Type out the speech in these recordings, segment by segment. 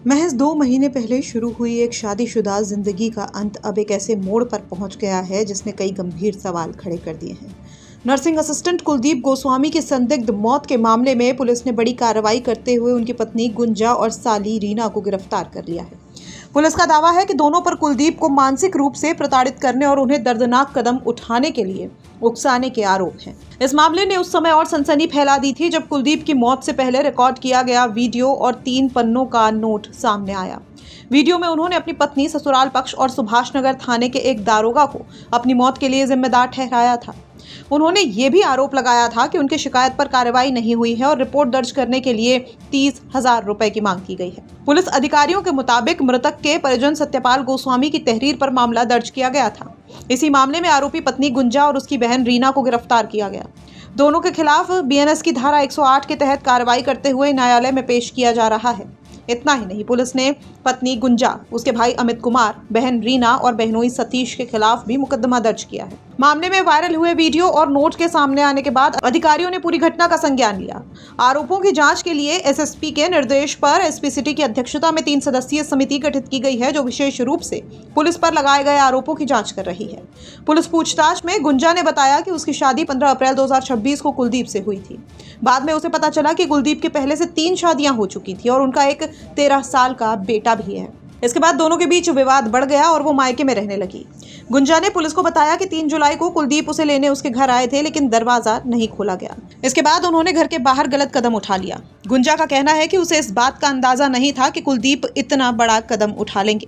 महज 2 महीने पहले शुरू हुई एक शादीशुदा जिंदगी का अंत अब एक ऐसे मोड़ पर पहुंच गया है जिसने कई गंभीर सवाल खड़े कर दिए हैं। नर्सिंग असिस्टेंट कुलदीप गोस्वामी की संदिग्ध मौत के मामले में पुलिस ने बड़ी कार्रवाई करते हुए उनकी पत्नी गुंजा और साली रीना को गिरफ्तार कर लिया है। पुलिस का दावा है कि दोनों पर कुलदीप को मानसिक रूप से प्रताड़ित करने और उन्हें दर्दनाक कदम उठाने के लिए उकसाने के आरोप हैं। इस मामले ने उस समय और सनसनी फैला दी थी जब कुलदीप की मौत से पहले रिकॉर्ड किया गया वीडियो और 3 पन्नों का नोट सामने आया। वीडियो में उन्होंने अपनी पत्नी, ससुराल पक्ष और सुभाष नगर थाने के एक दारोगा को अपनी मौत के लिए जिम्मेदार ठहराया था। उन्होंने ये भी आरोप लगाया था कि उनकी शिकायत पर कार्रवाई नहीं हुई है और रिपोर्ट दर्ज करने के लिए 30,000 रुपए की मांग की गई है। पुलिस अधिकारियों के मुताबिक मृतक के परिजन सत्यपाल गोस्वामी की तहरीर पर मामला दर्ज किया गया था। इसी मामले में आरोपी पत्नी गुंजा और उसकी बहन रीना को गिरफ्तार किया गया। दोनों के खिलाफ बीएनएस की धारा 108 के तहत कार्रवाई करते हुए न्यायालय में पेश किया जा रहा है। इतना ही नहीं, पुलिस ने पत्नी गुंजा, उसके भाई अमित कुमार, बहन रीना और बहनोई सतीश के खिलाफ भी मुकदमा दर्ज किया है। मामले में वायरल हुए वीडियो और नोट के सामने आने के बाद अधिकारियों ने पूरी घटना का संज्ञान लिया। आरोपों की जांच के लिए एसएसपी के निर्देश पर एसपी सिटी की अध्यक्षता में 3 सदस्यीय समिति गठित की गई है, जो विशेष रूप से पुलिस पर लगाए गए आरोपों की जांच कर रही है। पुलिस पूछताछ में गुंजा ने बताया कि उसकी शादी 15 अप्रैल 2026 को कुलदीप से हुई थी। बाद में उसे पता चला कि कुलदीप के पहले से 3 शादियां हो चुकी थी और उनका एक 13 साल का बेटा भी है। इसके बाद दोनों के बीच विवाद बढ़ गया और वो मायके में रहने लगी। गुंजा ने पुलिस को बताया कि 3 जुलाई को कुलदीप उसे लेने उसके घर आए थे, लेकिन दरवाजा नहीं खोला गया। इसके बाद उन्होंने घर के बाहर गलत कदम उठा लिया। गुंजा का कहना है कि उसे इस बात का अंदाजा नहीं था कि कुलदीप इतना बड़ा कदम उठा लेंगे।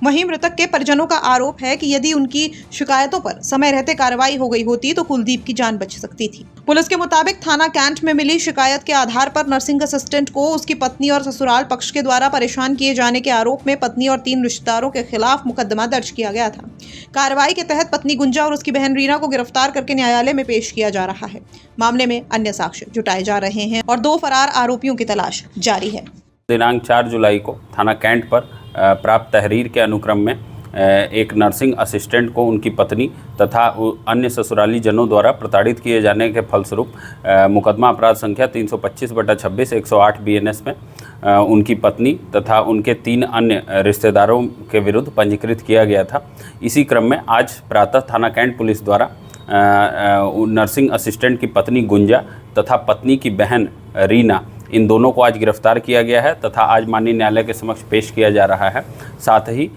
वहीं मृतक के परिजनों का आरोप है कि यदि उनकी शिकायतों पर समय रहते कार्रवाई हो गई होती तो कुलदीप की जान बच सकती थी। पुलिस के मुताबिक थाना कैंट में मिली शिकायत के आधार पर नर्सिंग असिस्टेंट को उसकी पत्नी और ससुराल पक्ष के द्वारा परेशान किए जाने के आरोप में पत्नी और 3 रिश्तेदारों के खिलाफ मुकदमा दर्ज किया गया था। कार्रवाई के तहत पत्नी गुंजा और उसकी बहन रीना को गिरफ्तार करके न्यायालय में पेश किया जा रहा है। मामले में अन्य साक्ष्य जुटाए जा रहे हैं और 2 फरार आरोपियों की तलाश जारी है। दिनांक 4 जुलाई को थाना कैंट पर प्राप्त तहरीर के अनुक्रम में एक नर्सिंग असिस्टेंट को उनकी पत्नी तथा अन्य ससुराली जनों द्वारा प्रताड़ित किए जाने के फलस्वरूप मुकदमा अपराध संख्या 325/26 108 बीएनएस में उनकी पत्नी तथा उनके 3 अन्य रिश्तेदारों के विरुद्ध पंजीकृत किया गया था। इसी क्रम में आज प्रातः थाना कैंट पुलिस द्वारा नर्सिंग असिस्टेंट की पत्नी गुंजा तथा पत्नी की बहन रीना, इन दोनों को आज गिरफ्तार किया गया है तथा आज माननीय न्यायालय के समक्ष पेश किया जा रहा है। साथ ही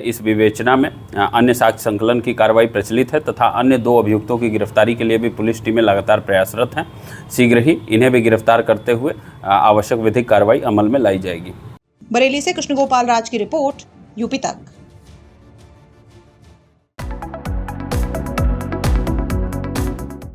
इस विवेचना में अन्य साक्ष्य संकलन की कार्रवाई प्रचलित है तथा अन्य 2 अभियुक्तों की गिरफ्तारी के लिए भी पुलिस टीमें लगातार प्रयासरत हैं। शीघ्र ही इन्हें भी गिरफ्तार करते हुए आवश्यक विधिक कार्रवाई अमल में लाई जाएगी। बरेली से कृष्ण गोपाल राज की रिपोर्ट, यूपी तक।